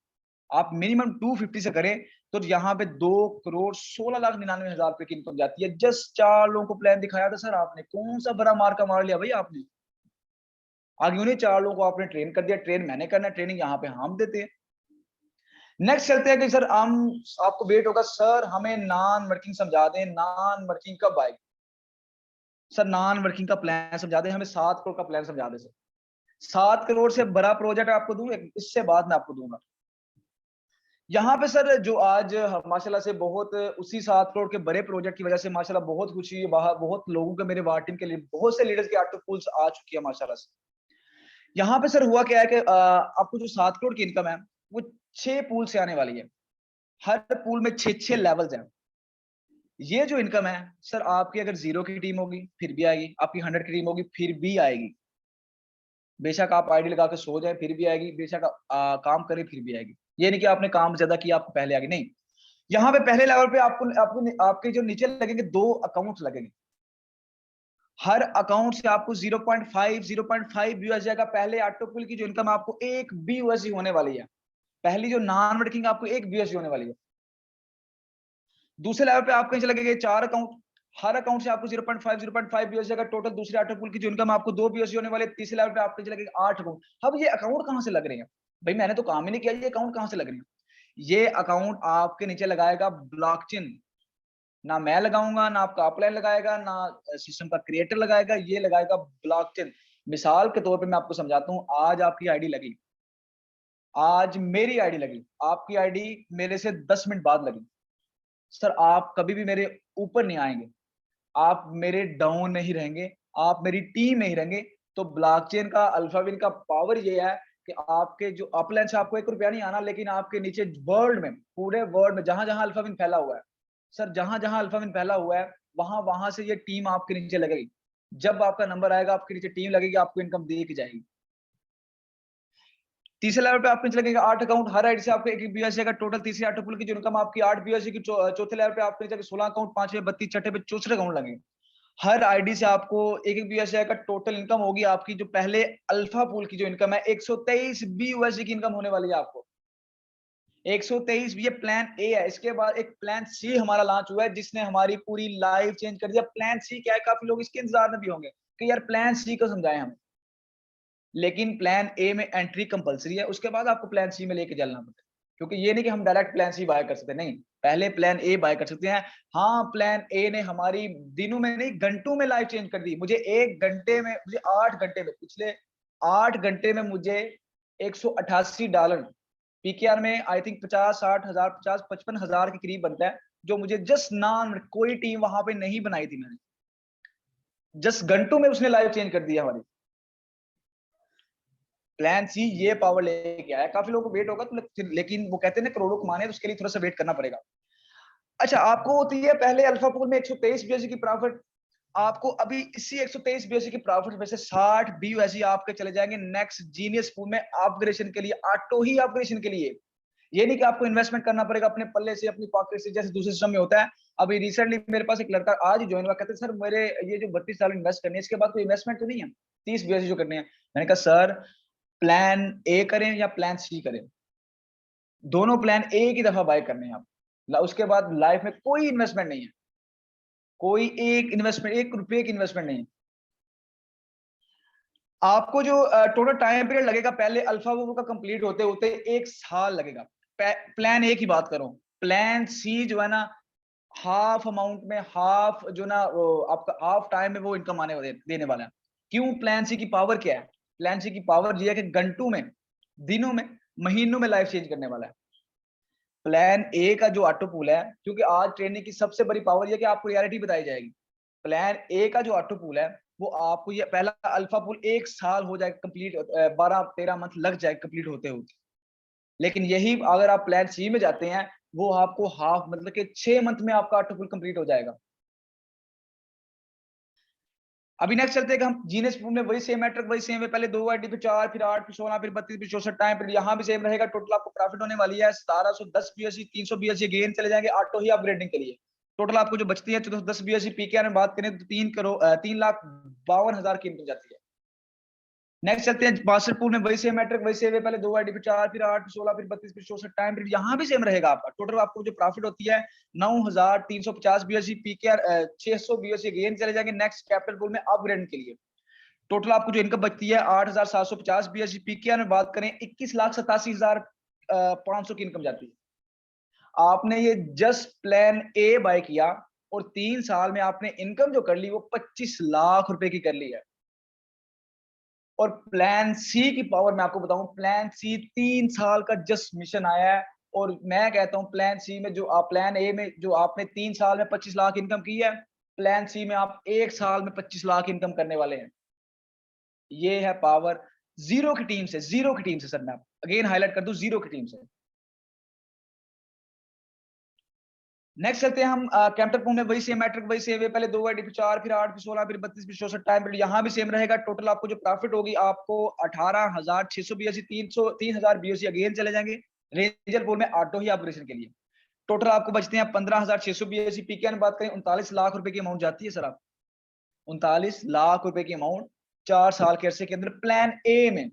आप मिनिमम 250 से करें तो यहाँ पे 2,16,99,000 रुपए की इनकम जाती है। जस्ट 4 लोगों को प्लान दिखाया था सर आपने, कौन सा बड़ा मार्का मार लिया भाई आपने। आगे उन्हें 4 लोगों को आपने ट्रेन कर दिया, ट्रेन मैंने करना है, ट्रेनिंग यहाँ पे हम देते हैं। नेक्स्ट चलते हैं कि सर हम आपको वेट होगा सर हमें नॉन वर्किंग समझा दें, नॉन वर्किंग कब आएगी सर, नॉन वर्किंग का प्लान समझा दें, हमें 7 करोड़ का प्लान समझा दें सर। 7 करोड़ से बड़ा प्रोजेक्ट आपको दूं, इससे बाद में आपको दूंगा। यहाँ पे सर जो आज माशाल्लाह से बहुत उसी 7 करोड़ के बड़े प्रोजेक्ट की वजह से माशाल्लाह बहुत खुशी है, बहुत लोगों के, मेरे वार्ड टीम के लिए बहुत से लीडर्स की आर्ट पूल्स आ चुकी है माशाल्लाह से। यहाँ पे सर हुआ क्या है कि आपको जो 7 करोड़ की इनकम है वो 6 पूल से आने वाली है। हर पूल में 6-6 लेवल्स हैं। ये जो इनकम है सर आपकी अगर 0 की टीम होगी फिर भी आएगी, आपकी 100 की टीम होगी फिर भी आएगी। बेशक आप आईडी लगा के सो जाए फिर भी आएगी, बेशक काम करें फिर भी आएगी। ये नहीं कि आपने काम ज्यादा किया आपको पहले आएगी, नहीं। यहाँ पे पहले लेवल पे आपको आपके जो नीचे लगेंगे 2 अकाउंट लगेंगे। हर अकाउंट से आपको 0.5 BUSD आएगा। पहले ऑटोपुल की जो इनकम आपको 1 BUSD होने वाली है, पहली जो नॉन वर्किंग आपको 1 BUSD होने वाली है। दूसरे लेवल पे आपको नीचे लगेंगे 4 अकाउंट, हर अकाउंट से आपको 0.5 BUSD का टोटल। दूसरे ऑटोपुल की जो इनकम आपको 2 BUSD होने वाले। तीसरे लेवल पे आपको नीचे लगेंगे 8 अकाउंट। अब ये अकाउंट कहां से लग रहे हैं भाई, मैंने तो काम ही नहीं किया, ये अकाउंट कहां से लग रहे हैं? ये अकाउंट आपके नीचे लगाएगा ब्लॉकचेन। ना मैं लगाऊंगा, ना आपका अपलाइन लगाएगा, ना सिस्टम का क्रिएटर लगाएगा, ये लगाएगा ब्लॉकचेन। मिसाल के तौर पे मैं आपको समझाता हूं, आज आपकी आईडी लगी, आज मेरी आईडी लगी, आपकी आईडी मेरे से 10 मिनट बाद लगी सर, आप कभी भी मेरे ऊपर नहीं आएंगे, आप मेरे डाउन में ही रहेंगे, आप मेरी टीम में ही रहेंगे। तो ब्लॉकचेन का अल्फाविन का पावर ये है कि आपके जो अपलाइन से आपको 1 रुपया नहीं आना, लेकिन आपके नीचे वर्ल्ड में, पूरे वर्ल्ड में जहां जहां अल्फाविन फैला हुआ है सर, जहां जहां अल्फाविन फैला हुआ है वहां वहां से ये टीम आपके नीचे लगेगी। जब आपका नंबर आएगा आपके नीचे टीम लगेगी, आपको इनकम दी की जाएगी। तीसरे लेवल पे आपको नीचे लगेगा 8 अकाउंट, हर आईडी से आपको 1 BUSD का टोटल। तीसरे ऑटोपुल की जो इनकम आपकी 8 BUSD की। चौथे लेवल पे आपको नीचे 16 अकाउंट, 5वें 32, छठे पे 64 अकाउंट लगेंगे। हर आईडी से आपको 1 BUSD का टोटल इनकम होगी आपकी। जो पहले अल्फा पूल की जो इनकम है 123 BUSD की इनकम होने वाली है आपको। 123, ये प्लान ए है। इसके बाद एक प्लान सी हमारा लॉन्च हुआ है जिसने हमारी पूरी लाइफ चेंज कर दिया। प्लान सी क्या है, काफी लोग इसके इंतजार में भी होंगे कि यार प्लान सी को समझाएं हमें, लेकिन प्लान ए में एंट्री कंपलसरी है, उसके बाद आपको प्लान सी में लेके चलना पड़ता है, क्योंकि ये नहीं कि हम डायरेक्ट प्लान सी बाय कर सकते, नहीं, पहले प्लान ए बाय कर सकते हैं। हाँ, प्लान ए ने हमारी दिनों में नहीं घंटों में लाइफ चेंज कर दी। मुझे 1 घंटे में, मुझे 8 घंटे में, पिछले 8 घंटे में मुझे $188 पीकेआर में आई थिंक 50-60 हजार 50-55 हजार के करीब बनता है, जो मुझे जस्ट नाम, कोई टीम वहां पे नहीं बनाई थी मैंने, जस्ट घंटों में उसने लाइफ चेंज कर दिया हमारी। प्लान सी ये पावर लेके आया। काफी लोगों को वेट होगा तो, लेकिन वो कहते हैं ना करोड़ों कमाने, तो उसके लिए थोड़ा सा वेट करना पड़ेगा। अच्छा, आपको होती है पहले अल्फा पूल में 123 बीएससी की प्रॉफिट, आपको अभी इसी 123 बीएससी की प्रॉफिट में से 60 बीयूएससी आपके चले जाएंगे नेक्स्ट जीनियस पूल में अपग्रेडेशन के लिए, ऑटो ही अपग्रेडेशन के लिए। ये नहीं कि आपको इन्वेस्टमेंट करना पड़ेगा अपने पल्ले से, अपनी पॉकेट से, जैसे दूसरे सिस्टम में होता है। अभी रिसेंटली मेरे पास एक लड़का आज ही ज्वाइन हुआ, कहते सर मेरे ये जो 32 साल इन्वेस्ट करने हैं, इसके बाद कोई इन्वेस्टमेंट तो नहीं है, 30 बीएससी जो करने हैं। मैंने कहा सर प्लान ए करें या प्लान सी करें, दोनों प्लान एक ही दफा बाय करने हैं आप, उसके बाद लाइफ में कोई इन्वेस्टमेंट नहीं है, कोई एक इन्वेस्टमेंट, 1 रुपए की इन्वेस्टमेंट नहीं है। आपको जो टोटल टाइम पीरियड लगेगा पहले अल्फा वो का कंप्लीट होते होते 1 साल लगेगा। प्लान ए की बात करो, प्लान सी जो है ना हाफ अमाउंट में, हाफ जो ना आपका हाफ टाइम में वो इनकम आने देने वाला है। क्यों? प्लान सी की पावर क्या है? प्लान सी की पावर ये है कि घंटों में, दिनों में, महीनों में लाइफ चेंज करने वाला है। प्लान ए का जो ऑटो पूल है, क्योंकि आज ट्रेनिंग की सबसे बड़ी पावर ये कि आपको रियलिटी बताई जाएगी। प्लान ए का जो ऑटो पूल है वो आपको, ये पहला अल्फा पूल 1 साल हो जाए कंप्लीट, 12-13 मंथ लग जाए कंप्लीट होते होते। लेकिन यही अगर आप प्लान सी में जाते हैं, वो आपको हाफ, मतलब कि 6 मंथ में आपका ऑटो पूल कंप्लीट हो जाएगा। अभी नेक्स्ट चलते हैं कि हम जीनियस पूल में वही सेम मैट्रिक, वही सेम है, पहले 2 आईडी पे 4, फिर 8, फिर 16, फिर 32, फिर 64 टाइम पीरियड यहाँ भी सेम रहेगा। टोटल आपको प्रॉफिट होने वाली है 1710 बीएससी, 300 बीएससी गेन चले जाएंगे ऑटो ही अपग्रेडिंग के लिए। टोटल आपको जो बचती है 1410 बीएससी पीकेआर में बात करें तो 3,52,000 की इनकम जाती है। नेक्स्ट चलते हैं 62 पूल में वही सेम मैट्रिक, वही सेम है, पहले 2 आईडी पे 4, फिर 8, फिर 16, फिर 32, फिर 64 टाइम पीरियड यहाँ भी सेम रहेगा आपका। टोटल आपको जो प्रॉफिट होती है 9,350 बीएससी पीकेआर, 600 बीएससी गेन चले जाएंगे नेक्स्ट कैपिटल पूल में अपग्रेड के लिए। टोटल आपको जो इनकम बचती है 8,750 बीएससी पीकेआर में बात करें 21,87,500 की इनकम जाती है। आपने ये जस्ट प्लान ए बाय किया और 3 साल में आपने इनकम जो कर ली वो 25 लाख रुपए की कर ली है। और प्लान सी की पावर मैं आपको बताऊं, प्लान सी 3 साल का जस्ट मिशन आया है, और मैं कहता हूं प्लान सी में जो आप, प्लान ए में जो आपने 3 साल में 25 लाख इनकम की है, प्लान सी में आप 1 साल में 25 लाख इनकम करने वाले हैं। ये है पावर जीरो की टीम से, जीरो की टीम से। सर मैं अगेन हाईलाइट कर दूं, जीरो की टीम से। नेक्स्ट चलते हैं हम कैपिटल पूल में वही सेम मैट्रिक, वही सेम है, पहले 2 आईडी पे 4, फिर 8, फिर 16, फिर 32, फिर 64 टाइम पीरियड यहाँ भी सेम रहेगा। टोटल आपको जो प्रॉफिट होगी आपको 18,600 बीएससी, 3,000 बीएससी अगेन चले जाएंगे रेंजर पूल में ऑटो ही ऑपरेशन के लिए। टोटल आपको बचते हैं 15,600 बीएससी पीके में बात करें 39 लाख रुपए की अमाउंट जाती है सर। आप 39 लाख रुपए की अमाउंट 4 साल के अरसे के अंदर प्लान ए में।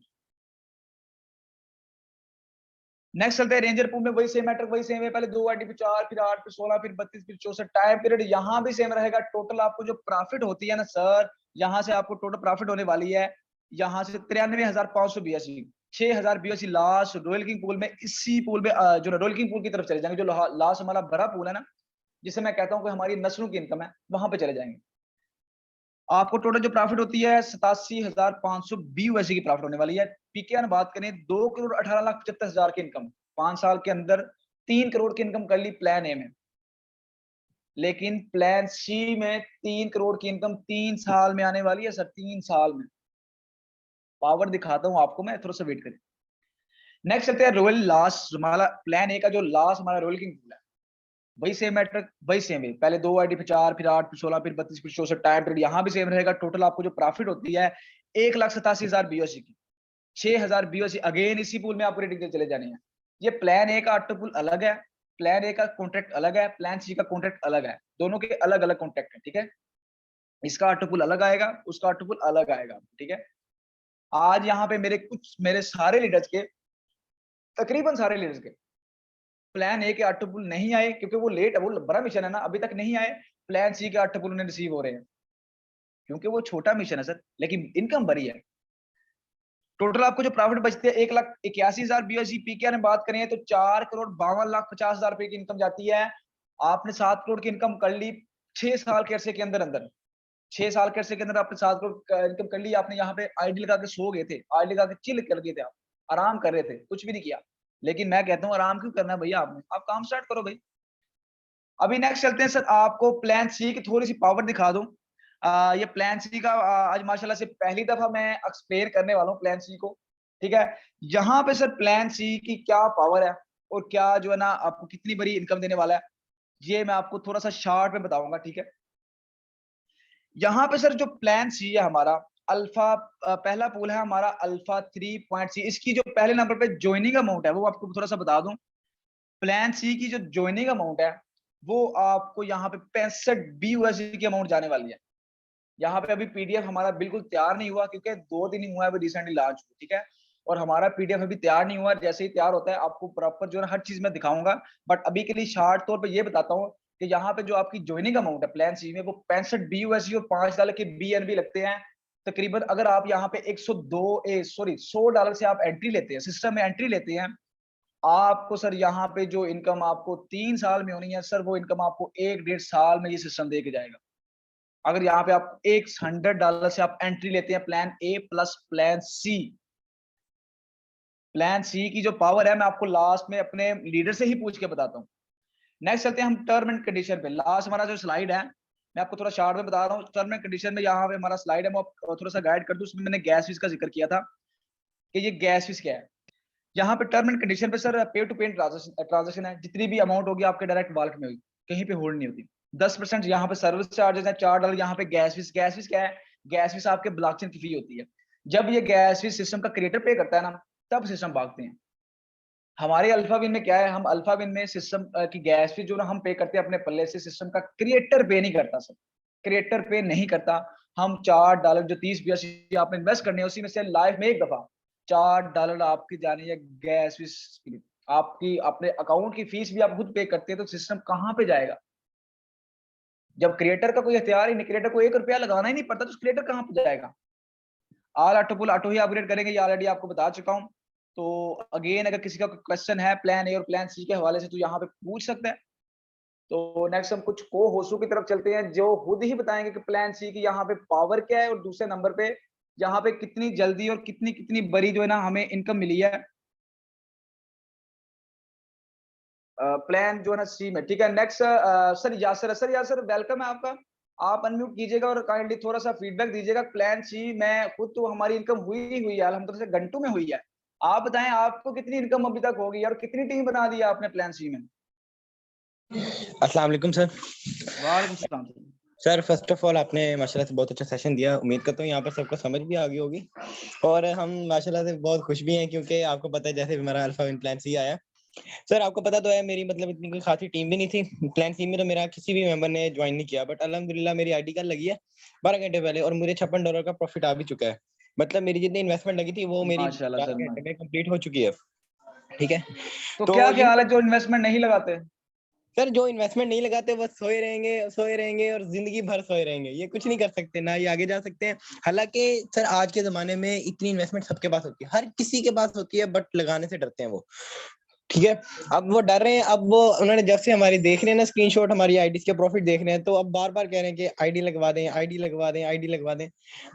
नेक्स्ट चलते हैं रेंजर पूल में वही सेम मैटर, वही सेम है, पहले 2 आईडी पे 4, फिर 8, फिर 16, फिर 32, फिर 64 टाइम पीरियड यहाँ भी सेम रहेगा। टोटल आपको जो प्रॉफिट होती है ना सर, यहाँ से आपको टोटल प्रॉफिट होने वाली है यहाँ से 93,500 BSc, 6,000 BSc last royal king pool में। इसी पूल में जो रॉयल किंग पूल की तरफ चले जाएंगे, जो लास्ट हमारा बड़ा पूल है ना, जिसे मैं कहता हूँ कि हमारी नस्लों की इनकम है, वहां पे चले जाएंगे। आपको टोटल जो प्रॉफिट होती है 87,520 यूएसडी की प्रॉफिट होने वाली है। पीकेआर बात करें 2,18,75,000 की इनकम, 5 साल के अंदर 3 करोड़ की इनकम कर ली प्लान ए में। लेकिन प्लान सी में 3 करोड़ की इनकम 3 साल में आने वाली है सर, 3 साल में। पावर दिखाता हूं आपको मैं, थोड़ा सा वेट करें। नेक्स्ट चलते हैं रॉयल लास्ट, हमारा प्लान ए का जो लास्ट हमारा रॉयल किंग पूल है, वही सेम मैट्रिक, वही सेम है, पहले 2 आईडी पे 4, फिर 8, फिर 16, फिर 32, फिर 64 टाइम पीरियड यहाँ भी सेम रहेगा। टोटल आपको जो प्रॉफिट होती है 1,87,000 बीओसी की, 6,000 बीओसी अगेन इसी पूल में आपको रेटिंग चले जाने हैं। ये प्लान ए का ऑटो पूल अलग है, प्लान ए का कॉन्ट्रैक्ट अलग है, प्लान सी का कॉन्ट्रैक्ट अलग है, दोनों के अलग अलग कॉन्ट्रैक्ट है, ठीक है। इसका ऑटो पूल अलग आएगा, उसका ऑटो पूल अलग आएगा, ठीक है। आज यहाँ पे मेरे सारे लीडर्स के, तकरीबन सारे लीडर्स के प्लान ए के ऑटो पूल नहीं आए, क्योंकि वो लेट है, वो बड़ा मिशन है ना, अभी तक नहीं आए। प्लान सी के ऑटो पूल उन्हें रिसीव हो रहे हैं, क्योंकि वो छोटा मिशन है सर, लेकिन इनकम बड़ी है। टोटल आपको जो प्रॉफिट बचती है 1,81,000 BSE पीकेआर में बात करें तो 4,52,50,000 रुपए की इनकम जाती है। आपने 7 करोड़ की इनकम कर ली 6 साल के अरसे के अंदर 6 साल के अरसे के अंदर आपने 7 करोड़ इनकम कर ली। आपने यहाँ पे आईडी लगा के सो गए थे, आईडी लगा के चिल कर गए थे, आप आराम कर रहे थे, कुछ भी नहीं किया। लेकिन मैं कहता हूँ आराम क्यों करना है भैया, आपने आप काम स्टार्ट करो भाई। अभी नेक्स्ट चलते हैं सर, आपको प्लान सी की थोड़ी सी पावर दिखा दूं। ये प्लान सी का आज माशाल्लाह से पहली दफा मैं एक्सप्लेन करने वाला हूँ प्लान सी को। ठीक है, यहाँ पे सर प्लान सी की क्या पावर है और क्या जो है ना आपको कितनी बड़ी इनकम देने वाला है, ये मैं आपको थोड़ा सा शार्ट में बताऊंगा। ठीक है, यहाँ पे सर जो प्लान सी है हमारा अल्फा, पहला पूल है हमारा अल्फा 3.C। इसकी जो पहले नंबर पे ज्वाइनिंग अमाउंट है वो आपको थोड़ा सा बता दूं। प्लान सी की जो ज्वाइनिंग अमाउंट है वो आपको यहाँ पे 65 BUSD की अमाउंट जाने वाली है। यहाँ पे अभी पीडीएफ हमारा बिल्कुल तैयार नहीं हुआ क्योंकि 2 दिन ही हुआ है, अभी रिसेंटली लॉन्च हुआ। ठीक है, और हमारा पीडीएफ अभी तैयार नहीं हुआ, जैसे ही तैयार होता है आपको प्रॉपर जो है हर चीज में दिखाऊंगा। बट अभी के लिए शार्ट तौर पे ये बताता हूँ कि यहाँ पे जो आपकी ज्वाइनिंग अमाउंट है प्लान सी में वो 65 BUSD और $5 के BNB लगते हैं तकरीबन। अगर आप यहाँ पे 100 डॉलर से आप एंट्री लेते हैं, सिस्टम में एंट्री लेते हैं, आपको सर यहाँ पे जो इनकम आपको 3 साल में होनी है सर, वो इनकम आपको 1-1.5 साल में ये सिस्टम दे के जाएगा। अगर यहाँ पे आप $100 से आप एंट्री लेते हैं plan A plus plan C, plan C की जो पावर है मैं आपको लास्ट में अपने लीडर से ही पूछ के बताता हूँ। नेक्स्ट चलते हैं हम टर्म एंड कंडीशन पे। लास्ट हमारा जो स्लाइड है मैं आपको थोड़ा शार्ट में बता रहा हूँ। टर्म एंड कंडीशन में यहाँ पे हमारा स्लाइड है, मैं थोड़ा सा गाइड कर दूं। उसमें मैंने गैस फीस का जिक्र किया था कि ये गैस फीस क्या है। यहाँ पे टर्म एंड कंडीशन पे सर पे टू पे ट्रांजेक्शन है, जितनी भी अमाउंट होगी आपके डायरेक्ट वॉलेट में होगी, कहीं पे होल्ड नहीं होती। 10% यहाँ पे सर्विस चार्जेस है, $4 यहाँ पे गैस फीस। गैस फीस क्या है? गैस फीस आपके ब्लॉकचेन की फी होती है। जब ये गैस फीस सिस्टम का क्रिएटर पे करता है ना, तब सिस्टम भागते हैं। हमारे अल्फा विन में क्या है, हम अल्फा विन में सिस्टम की गैस फीस जो ना हम पे करते हैं अपने पल्ले से, सिस्टम का क्रिएटर पे नहीं करता सर, क्रिएटर पे नहीं करता। हम $4 जो 30 BSC आपने इन्वेस्ट करने हैं उसी में से लाइफ में एक दफा $4 आपकी जानी है गैस फीस के लिए। आपकी अपने अकाउंट की फीस भी आप खुद पे करते हैं, तो सिस्टम कहाँ पे जाएगा? जब क्रिएटर का कोई हथियार ही नहीं, क्रिएटर को ₹1 लगाना ही नहीं पड़ता, तो क्रिएटर कहाँ पे जाएगा? ऑल ऑटो पुल ऑटो ही अपग्रेड करेंगे, ये ऑलरेडी आपको बता चुका हूँ। तो अगेन अगर किसी का क्वेश्चन है प्लान ए और प्लान सी के हवाले से तो यहाँ पे पूछ सकते हैं। तो नेक्स्ट हम कुछ को होस्टों की तरफ चलते हैं जो खुद ही बताएंगे कि प्लान सी की यहाँ पे पावर क्या है और दूसरे नंबर पे यहाँ पे कितनी जल्दी और कितनी कितनी बड़ी जो है ना हमें इनकम मिली है प्लान जो है ना सी में। ठीक है, नेक्स्ट सर यासर वेलकम है आपका। आप अनम्यूट कीजिएगा और काइंडली थोड़ा सा फीडबैक दीजिएगा। प्लान सी में खुद तो हमारी इनकम हुई ही हुई है, अल्हम्दुलिल्लाह से घंटों में हुई है। आप बताएं आपको कितनी इनकम अभी तक होगी और कितनी टीम बना दी है आपने प्लान सी में? अस्सलाम वालेकुम सर। वालेकुम सलाम। सर फर्स्ट ऑफ ऑल आपने माशाल्लाह से बहुत अच्छा सेशन दिया। उम्मीद करता हूँ यहाँ पर सबको समझ भी आ गई होगी और हम माशाल्लाह से बहुत खुश भी हैं क्योंकि आपको पता है जैसे हमारा अल्फा विन प्लान सी आया। सर आपको पता तो है मेरी मतलब इतनी कोई खासी टीम भी नहीं थी प्लान सी में, तो मेरा किसी भी मेंबर ने ज्वाइन नहीं किया। बट अल्हम्दुलिल्लाह मेरी आईडी कार्ड लगी है 12 घंटे पहले और मुझे $56 का प्रॉफिट आ भी चुका है। मतलब मेरी जितनी इन्वेस्टमेंट लगी थी वो मेरी माशाल्लाह सर, 12 घंटे में कंप्लीट हो चुकी है। ठीक है, तो तो क्या ये ख्याल है जो इन्वेस्टमेंट नहीं लगाते? सर जो इन्वेस्टमेंट नहीं लगाते बस सोए रहेंगे और जिंदगी भर सोए रहेंगे, ये कुछ नहीं कर सकते ना, ये आगे जा सकते हैं। हालांकि सर आज के जमाने में इतनी इन्वेस्टमेंट सबके पास होती है, हर किसी के पास होती है, बट लगाने से डरते हैं वो। ठीक है, अब वो डर रहे हैं। अब वो उन्होंने जब से हमारी देख रहे हैं ना स्क्रीनशॉट हमारी आईडी के प्रॉफिट देख रहे हैं, तो अब बार बार कह रहे हैं कि आईडी लगवा दें, आईडी लगवा दें, आईडी लगवा दें।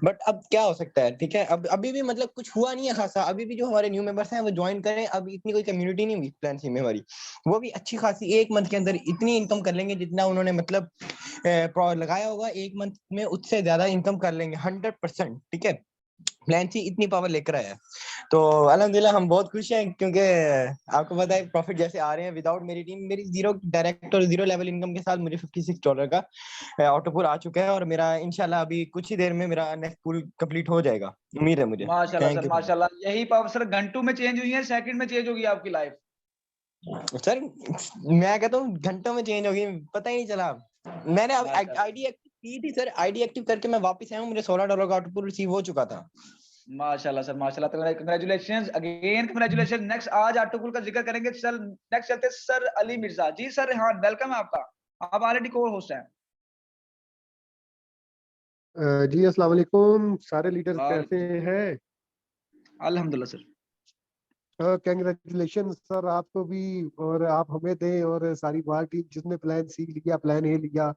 बट अब क्या हो सकता है? ठीक है, अब अभी भी मतलब कुछ हुआ नहीं है खासा। अभी भी जो हमारे न्यू मेंबर्स हैं वो ज्वाइन करें। अब इतनी कोई कम्युनिटी नहीं हुई प्लान सी में हमारी, वो भी अच्छी खासी 1 मंथ के अंदर इतनी इनकम कर लेंगे जितना उन्होंने मतलब लगाया होगा 1 मंथ में, उससे ज्यादा इनकम कर लेंगे 100%। ठीक है, प्लान सी इतनी पावर लेकर आया है। तो अल्हम्दुलिल्लाह हम बहुत खुश हैं क्योंकि आपको पता है प्रॉफिट जैसे आ रहे हैं विदाउट मेरी टीम, मेरी जीरो डायरेक्ट और जीरो लेवल इनकम के साथ मुझे $56 का ऑटो पूल आ चुका है और मेरा इंशाल्लाह अभी कुछ ही देर में मेरा नेक्स्ट पूल कंप्लीट हो जाएगा, उम्मीद है मुझे। माशाल्लाह थैंक सर, यू माशाल्लाह। यही पावर सर घंटों में चेंज हुई है, सेकंड में चेंज होगी आपकी लाइफ। सर। मैं कहता हूँ घंटों में चेंज होगी, पता ही नहीं चला। मैंने अब माशाल्लाह आईडी एक्टिव की थी सर, आईडी एक्टिव करके मैं वापस आया हूँ, मुझे $16 का ऑटो पूल रिसीव हो चुका था। माशाल्लाह सर, माशाल्लाह। तो कंग्रेचुलेशंस अगेन, कंग्रेचुलेशन। नेक्स्ट आज आटोपुल का जिक्र करेंगे। चल नेक्स्ट चलते हैं सर अली मिर्जा जी। सर हाँ, वेलकम है आपका, आप ऑलरेडी को होस्ट हैं। जी अस्सलाम वालेकुम सारे लीडर्स कैसे वालेकुम। हैं? अल्हम्दुलिल्लाह सर। कंग्रेचुलेशन सर आपको भी, और आप हमें दें और सारी बार टीम जिसने प्लान सी लिया, प्लान ए लिया,